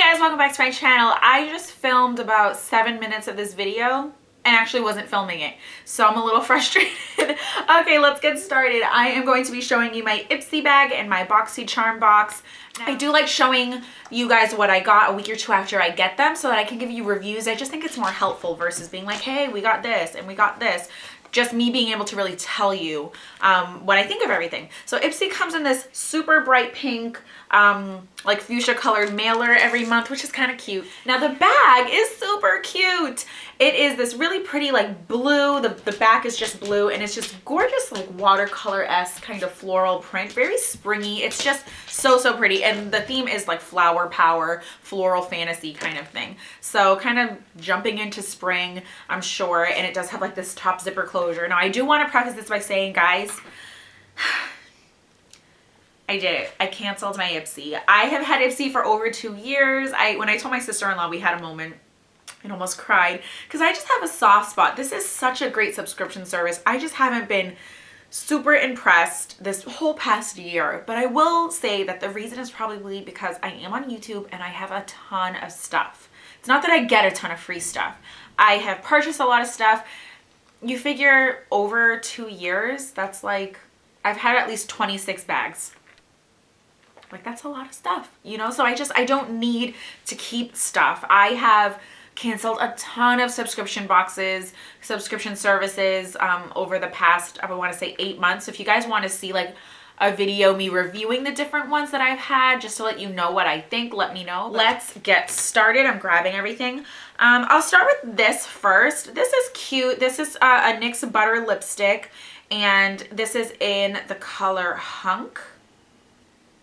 guys, welcome back to my channel. I just filmed about 7 minutes of this video and actually wasn't filming it, so I'm a little frustrated. Okay, let's get started. I am going to be showing you my IPSY bag and my BoxyCharm box. I do like showing you guys what I got a week or two after I get them so that I can give you reviews. I just think it's more helpful versus being like, hey, we got this and we got this. Just me being able to really tell you what I think of everything. So IPSY comes in this super bright pink, like fuchsia colored mailer every month, which is kind of cute. Now the bag is super cute. It is this really pretty like blue, the back is just blue, and it's just gorgeous like watercolor-esque kind of floral print, very springy. It's just so pretty, and the theme is like flower power, floral fantasy kind of thing. So kind of jumping into spring, I'm sure, and it does have like this top zipper closure. Now I do want to preface this by saying, guys, I did it. I canceled my IPSY. I have had IPSY for over 2 years. When I told my sister-in-law, we had a moment and almost cried because I just have a soft spot. This is such a great subscription service. I just haven't been super impressed this whole past year, but I will say that the reason is probably because I am on YouTube and I have a ton of stuff. It's not that I get a ton of free stuff. I have purchased a lot of stuff. You figure over 2 years, that's like, I've had at least 26 bags. Like, that's a lot of stuff, you know? So I don't need to keep stuff. I have canceled a ton of subscription boxes, subscription services over the past, I want to say 8 months. If you guys want to see like a video me reviewing the different ones that I've had, just to let you know what I think, let me know. Let's get started. I'm grabbing everything. I'll start with this first. This is cute. This is a NYX Butter lipstick, and this is in the color Hunk.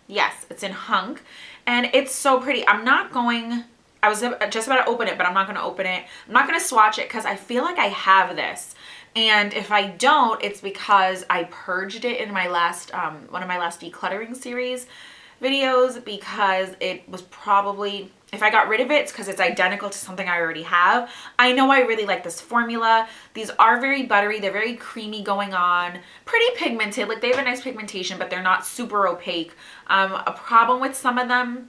Yes, it's in Hunk, and it's so pretty. I was just about to open it, but I'm not going to open it. I'm not going to swatch it because I feel like I have this. And if I don't, it's because I purged it in my last, one of my last decluttering series videos, because it was probably, if I got rid of it, it's because it's identical to something I already have. I know I really like this formula. These are very buttery. They're very creamy going on. Pretty pigmented. Like, they have a nice pigmentation, but they're not super opaque. A problem with some of them,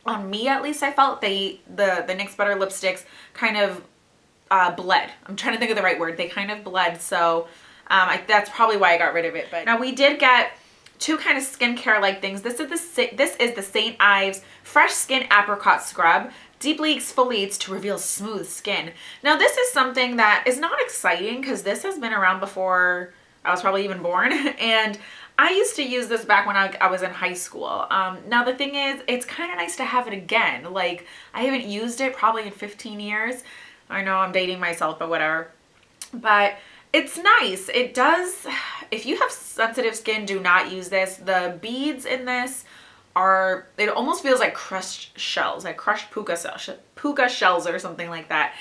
on me at least, I felt the NYX Butter lipsticks kind of bled. I'm trying to think of the right word. They kind of bled, so that's probably why I got rid of it. But now we did get two kind of skincare like things. This is the St. Ives Fresh Skin Apricot Scrub. Deeply exfoliates to reveal smooth skin. Now this is something that is not exciting because this has been around before I was probably even born, and I used to use this back when I was in high school. Now the thing is, it's kind of nice to have it again. Like, I haven't used it probably in 15 years. I know I'm dating myself, but whatever. But it's nice. It does, if you have sensitive skin, do not use this. The beads in this are, it almost feels like crushed shells, like crushed puka shells or something like that.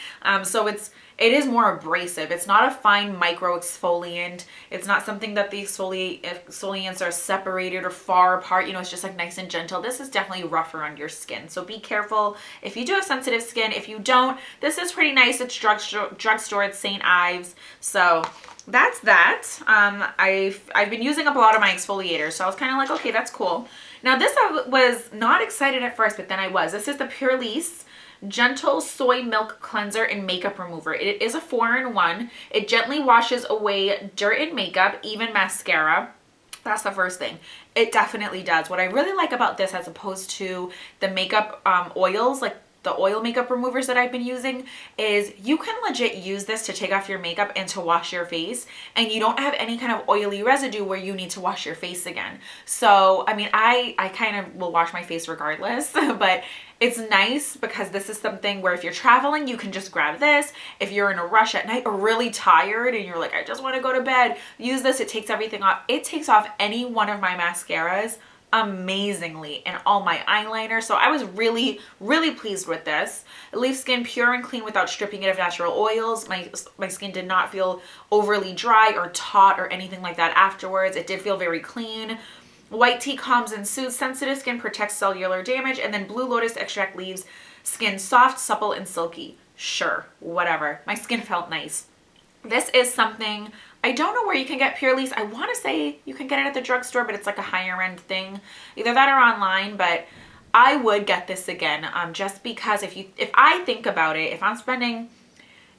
So it is more abrasive. It's not a fine micro exfoliant. It's not something that the exfoliants are separated or far apart. You know, it's just like nice and gentle. This is definitely rougher on your skin. So be careful if you do have sensitive skin. If you don't, this is pretty nice. It's drugstore at St. Ives. So that's that. I've been using up a lot of my exfoliators, so I was kind of like, okay, that's cool. Now this I was not excited at first, but then I was. This is the Purlisse Gentle Soy Milk Cleanser and Makeup Remover. It is a 4-in-1. It gently washes away dirt and makeup, even mascara. That's the first thing. It definitely does. What I really like about this, as opposed to the makeup oils, like the oil makeup removers that I've been using, is you can legit use this to take off your makeup and to wash your face, and you don't have any kind of oily residue where you need to wash your face again. So, I mean, I kind of will wash my face regardless, but it's nice because this is something where if you're traveling, you can just grab this. If you're in a rush at night or really tired and you're like, I just want to go to bed, use this. It takes everything off. It takes off any one of my mascaras amazingly, and all my eyeliner. So I was really pleased with this. It leaves skin pure and clean without stripping it of natural oils. My skin did not feel overly dry or taut or anything like that afterwards. It did feel very clean. White tea calms and soothes sensitive skin, protects cellular damage, and then Blue Lotus extract leaves skin soft, supple, and silky. Sure, whatever. My skin felt nice. This is something, I don't know where you can get Purlisse. I want to say you can get it at the drugstore, but it's like a higher end thing. Either that or online, but I would get this again, just because if I think about it, if I'm spending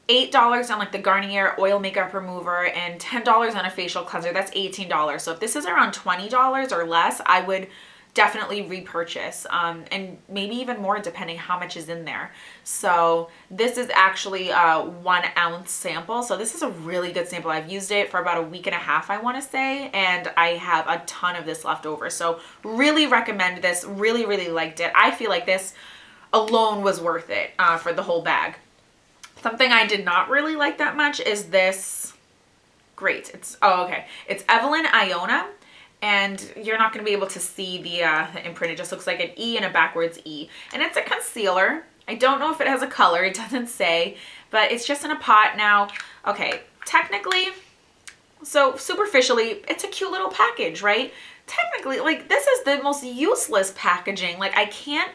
$8 on like the Garnier oil makeup remover and $10 on a facial cleanser, that's $18. So if this is around $20 or less, I would definitely repurchase, and maybe even more depending how much is in there. So this is actually a 1 ounce sample. So this is a really good sample. I've used it for about a week and a half, I want to say, and I have a ton of this left over. So really recommend this. Really, really liked it. I feel like this alone was worth it for the whole bag. Something I did not really like that much is this. Great. It's Evelyn Iona. And you're not going to be able to see the imprint. It just looks like an E and a backwards E. And it's a concealer. I don't know if it has a color. It doesn't say. But it's just in a pot now. Okay, technically, so superficially, it's a cute little package, right? Technically, like, this is the most useless packaging. Like, I can't...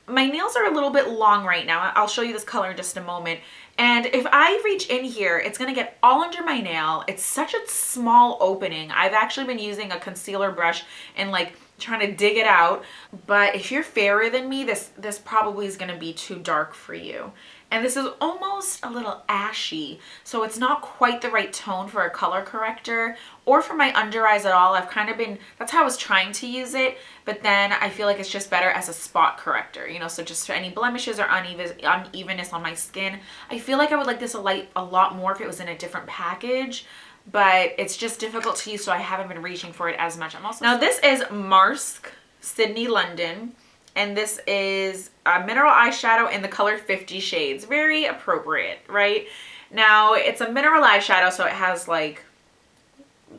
My nails are a little bit long right now. I'll show you this color in just a moment. And if I reach in here, it's going to get all under my nail. It's such a small opening. I've actually been using a concealer brush and like trying to dig it out. But if you're fairer than me, this probably is going to be too dark for you. And this is almost a little ashy, so it's not quite the right tone for a color corrector or for my under eyes at all. I've kind of been, that's how I was trying to use it, but then I feel like it's just better as a spot corrector, you know, so just for any blemishes or unevenness on my skin. I feel like I would like this a lot more if it was in a different package, but it's just difficult to use, so I haven't been reaching for it as much. Now this is Marsk Sydney London. And this is a mineral eyeshadow in the color 50 Shades. Very appropriate, right? Now, it's a mineral eyeshadow, so it has like,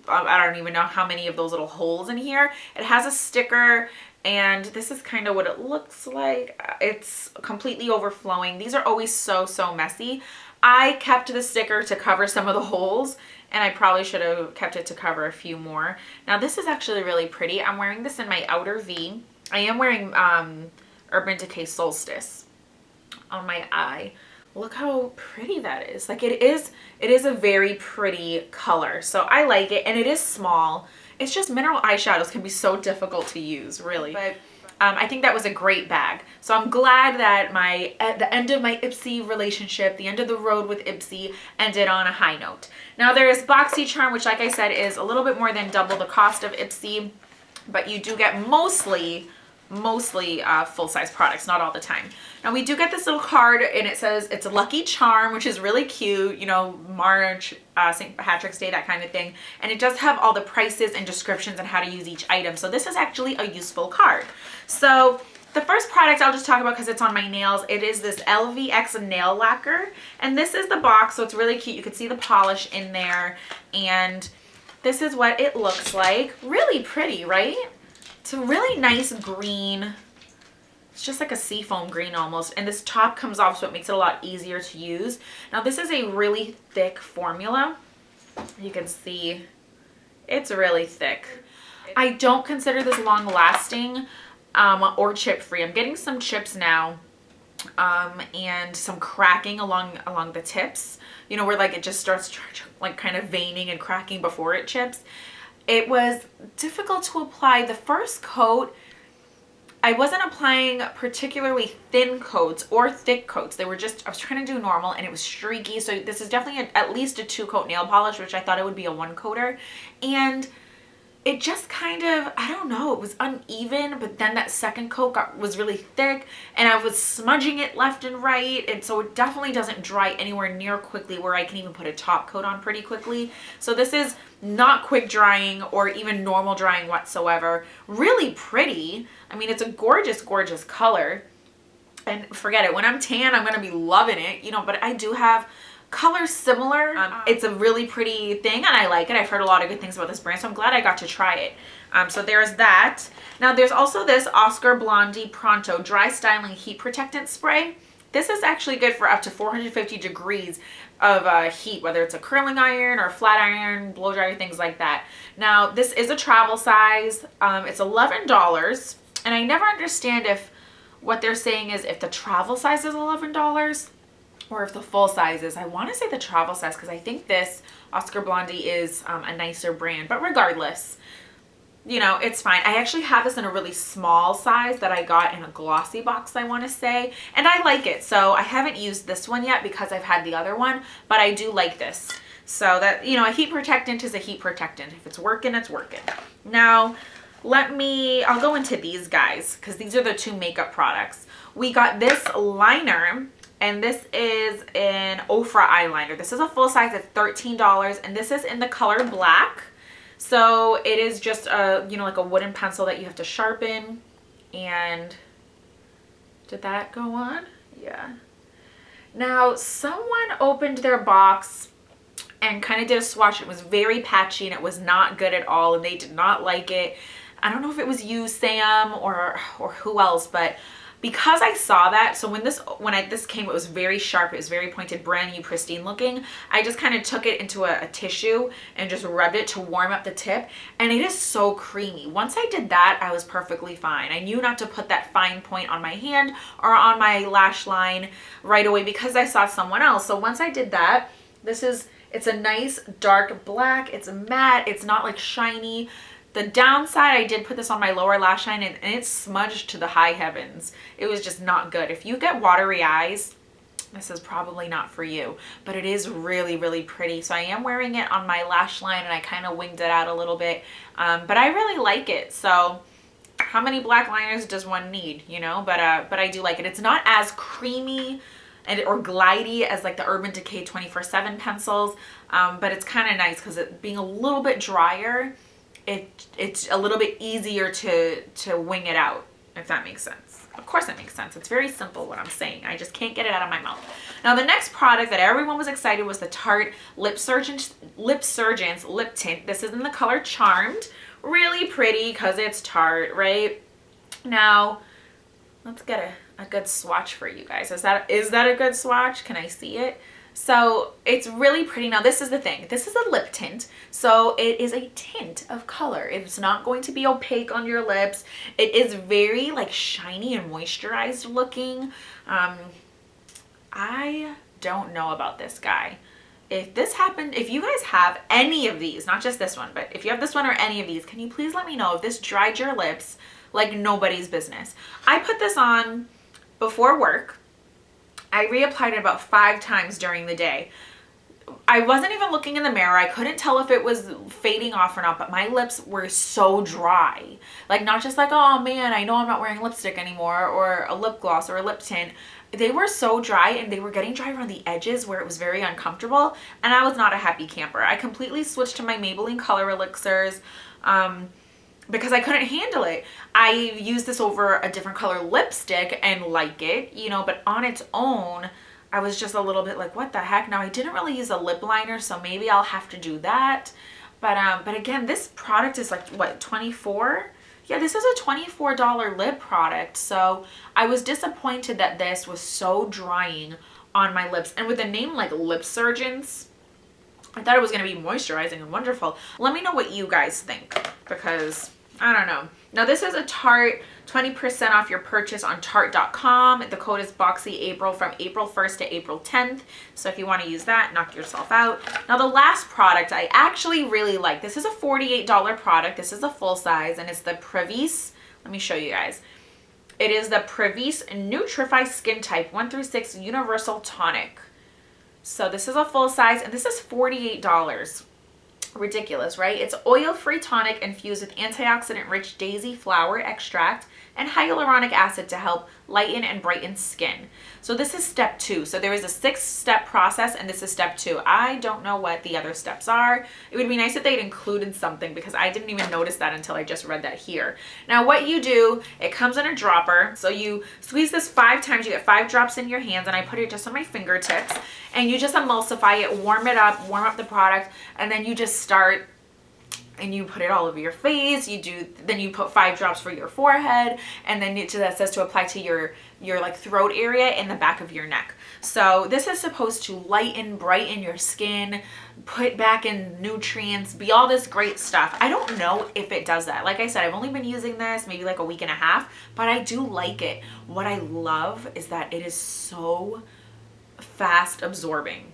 I don't even know how many of those little holes in here. It has a sticker, and this is kind of what it looks like. It's completely overflowing. These are always so, so messy. I kept the sticker to cover some of the holes, and I probably should have kept it to cover a few more. Now, this is actually really pretty. I'm wearing this in my outer V. I am wearing Urban Decay Solstice on my eye. Look how pretty that is. Like it is a very pretty color. So I like it, and it is small. It's just mineral eyeshadows can be so difficult to use, really. But I think that was a great bag. So I'm glad that at the end of my IPSY relationship, the end of the road with IPSY ended on a high note. Now there's BoxyCharm, which like I said is a little bit more than double the cost of IPSY. But you do get mostly full-size products, not all the time. Now we do get this little card, and it says it's a lucky charm, which is really cute, you know, March, St. Patrick's Day, that kind of thing. And it does have all the prices and descriptions on how to use each item. So this is actually a useful card. So the first product I'll just talk about because it's on my nails. It is this LVX nail lacquer, and this is the box, so it's really cute. You can see the polish in there, and this is what it looks like. Really pretty, right? It's a really nice green. It's just like a seafoam green almost. And this top comes off, so it makes it a lot easier to use. Now this is a really thick formula. You can see it's really thick. I don't consider this long lasting or chip free. I'm getting some chips now. And some cracking along the tips, you know, where like it just starts like kind of veining and cracking before it chips. It was difficult to apply. The first coat, I wasn't applying particularly thin coats or thick coats. They were just, I was trying to do normal, and it was streaky. So this is definitely at least a 2-coat nail polish, which I thought it would be a 1-coater. And it just kind of, I don't know, it was uneven, but then that second coat was really thick, and I was smudging it left and right, and so it definitely doesn't dry anywhere near quickly where I can even put a top coat on pretty quickly. So this is not quick drying or even normal drying whatsoever. Really pretty. I mean, it's a gorgeous, gorgeous color, and forget it. When I'm tan, I'm going to be loving it, you know, but I do have colors similar. It's a really pretty thing, and I like it. I've heard a lot of good things about this brand, so I'm glad I got to try it. So there's that. Now there's also this Oscar Blondie Pronto Dry Styling Heat Protectant Spray. This is actually good for up to 450 degrees of heat, whether it's a curling iron or a flat iron, blow dryer, things like that. Now this is a travel size. It's $11, and I never understand if what they're saying is if the travel size is $11 or if the full size is. I want to say the travel size because I think this Oscar Blondie is a nicer brand, but regardless, you know, it's fine. I actually have this in a really small size that I got in a glossy box, I want to say, and I like it. So I haven't used this one yet because I've had the other one, but I do like this. So that, you know, a heat protectant is a heat protectant. If it's working, it's working. Now, I'll go into these guys because these are the two makeup products. We got this liner, and this is an Ofra eyeliner. This is a full size, it's $13, and this is in the color black. So it is just a, you know, like a wooden pencil that you have to sharpen. And did that go on? Yeah. Now, someone opened their box and kind of did a swatch. It was very patchy and it was not good at all, and they did not like it. I don't know if it was you, Sam, or who else, but because I saw that, so when this came, it was very sharp, it was very pointed, brand new, pristine looking. I just kind of took it into a tissue and just rubbed it to warm up the tip, and it is so creamy. Once I did that, I was perfectly fine. I knew not to put that fine point on my hand or on my lash line right away because I saw someone else. So once I did that, it's a nice dark black, it's matte, it's not like shiny. The downside, I did put this on my lower lash line and it smudged to the high heavens. It was just not good. If you get watery eyes, this is probably not for you, but it is really, really pretty. So I am wearing it on my lash line and I kind of winged it out a little bit, but I really like it. So how many black liners does one need, you know? But I do like it. It's not as creamy or glidey as like the Urban Decay 24/7 pencils, but it's kind of nice because it being a little bit drier, it's a little bit easier to wing it out, if that makes sense. Of course it makes sense. It's very simple what I'm saying. I just can't get it out of my mouth. Now the next product that everyone was excited was the Tarte Lip Surgeons Lip Tint. This is in the color Charmed. Really pretty because it's Tarte, right? Now, let's get a good swatch for you guys. Is that a good swatch? Can I see it? So it's really pretty. Now this is the thing. This is a lip tint. So it is a tint of color. It's not going to be opaque on your lips. It is very like shiny and moisturized looking. I don't know about this guy. If this happened, if you guys have any of these, not just this one, but if you have this one or any of these, can you please let me know if this dried your lips like nobody's business? I put this on before work. I reapplied it about 5 times during the day. I wasn't even looking in the mirror. I couldn't tell if it was fading off or not, but my lips were so dry. Like not just like, oh man, I know I'm not wearing lipstick anymore or a lip gloss or a lip tint. They were so dry and they were getting dry around the edges where it was very uncomfortable, and I was not a happy camper. I completely switched to my Maybelline Color Elixirs because I couldn't handle it. I used this over a different color lipstick and like it, you know, but on its own, I was just a little bit like, what the heck? Now I didn't really use a lip liner, so maybe I'll have to do that. But again, this product is like, what, 24? Yeah, this is a $24 lip product. So I was disappointed that this was so drying on my lips. And with a name like Lip Surgeons, I thought it was going to be moisturizing and wonderful. Let me know what you guys think, because I don't know. Now this is a Tarte, 20% off your purchase on Tarte.com. The code is BoxyApril from April 1st to April 10th. So if you want to use that, knock yourself out. Now the last product I actually really like. This is a $48 product. This is a full size, and it's the Previs. Let me show you guys. It is the Previs Nutrify Skin Type 1 through 6 Universal Tonic. So this is a full size, and this is $48. Ridiculous, right? It's oil-free tonic infused with antioxidant-rich daisy flower extract and hyaluronic acid to help lighten and brighten skin. So this is step 2. So there is a 6-step process, and this is step 2. I don't know what the other steps are. It would be nice if they'd included something, because I didn't even notice that until I just read that here. Now what you do, it comes in a dropper. So you squeeze this 5 times. You get 5 drops in your hands, and I put it just on my fingertips. And you just emulsify it, warm warm up the product, and then you just start and you put it all over your face. Then you put 5 drops for your forehead, and then that says to apply to your like throat area and the back of your neck. So this is supposed to lighten, brighten your skin, put back in nutrients, be all this great stuff. I don't know if it does that. Like I said, I've only been using this maybe like a week and a half, but I do like it. What I love is that it is so fast absorbing.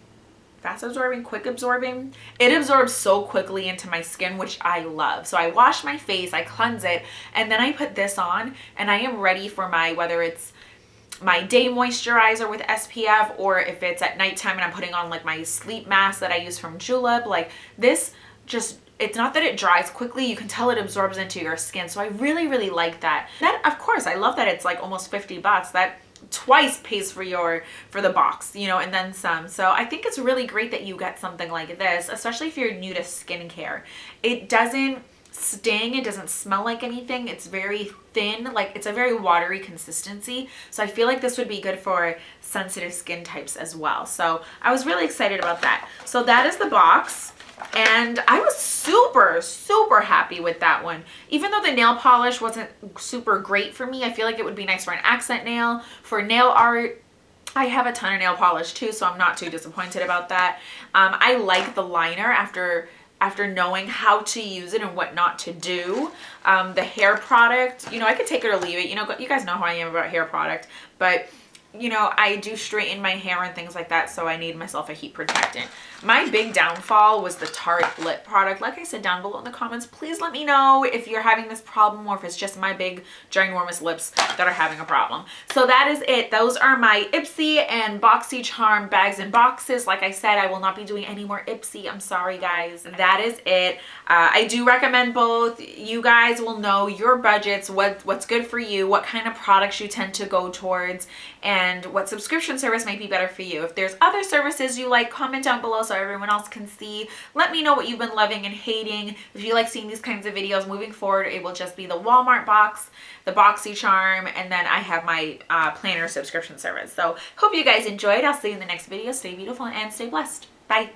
fast absorbing, quick absorbing. It absorbs so quickly into my skin, which I love. So I wash my face, I cleanse it, and then I put this on, and I am ready for my, whether it's my day moisturizer with SPF, or if it's at nighttime and I'm putting on like my sleep mask that I use from Julep. Like this just, it's not that it dries quickly, you can tell it absorbs into your skin. So I really, really like that. That, of course, I love that it's like almost 50 bucks. That twice pays for the box, you know, and then some. So I think it's really great that you get something like this, especially if you're new to skincare. It doesn't sting, it doesn't smell like anything, it's very thin, like it's a very watery consistency. So I feel like this would be good for sensitive skin types as well. So I was really excited about that. So that is the box. And I was super, super happy with that one. Even though the nail polish wasn't super great for me, I feel like it would be nice for an accent nail. For nail art, I have a ton of nail polish too, so I'm not too disappointed about that. I like the liner after knowing how to use it and what not to do. The hair product, you know, I could take it or leave it. You know, you guys know how I am about hair product, but you know, I do straighten my hair and things like that, so I need myself a heat protectant. My big downfall was the Tarte lip product. Like I said down below in the comments, please let me know if you're having this problem or if it's just my big ginormous lips that are having a problem. So that is it. Those are my IPSY and BoxyCharm bags and boxes. Like I said, I will not be doing any more IPSY. I'm sorry, guys. That is it. I do recommend both. You guys will know your budgets, what's good for you, what kind of products you tend to go towards, and what subscription service might be better for you. If there's other services you like, comment down below so everyone else can see. Let me know what you've been loving and hating. If you like seeing these kinds of videos moving forward, it will just be the Walmart box, the BoxyCharm, and then I have my planner subscription service. So hope you guys enjoyed. I'll see you in the next video. Stay beautiful and stay blessed. Bye.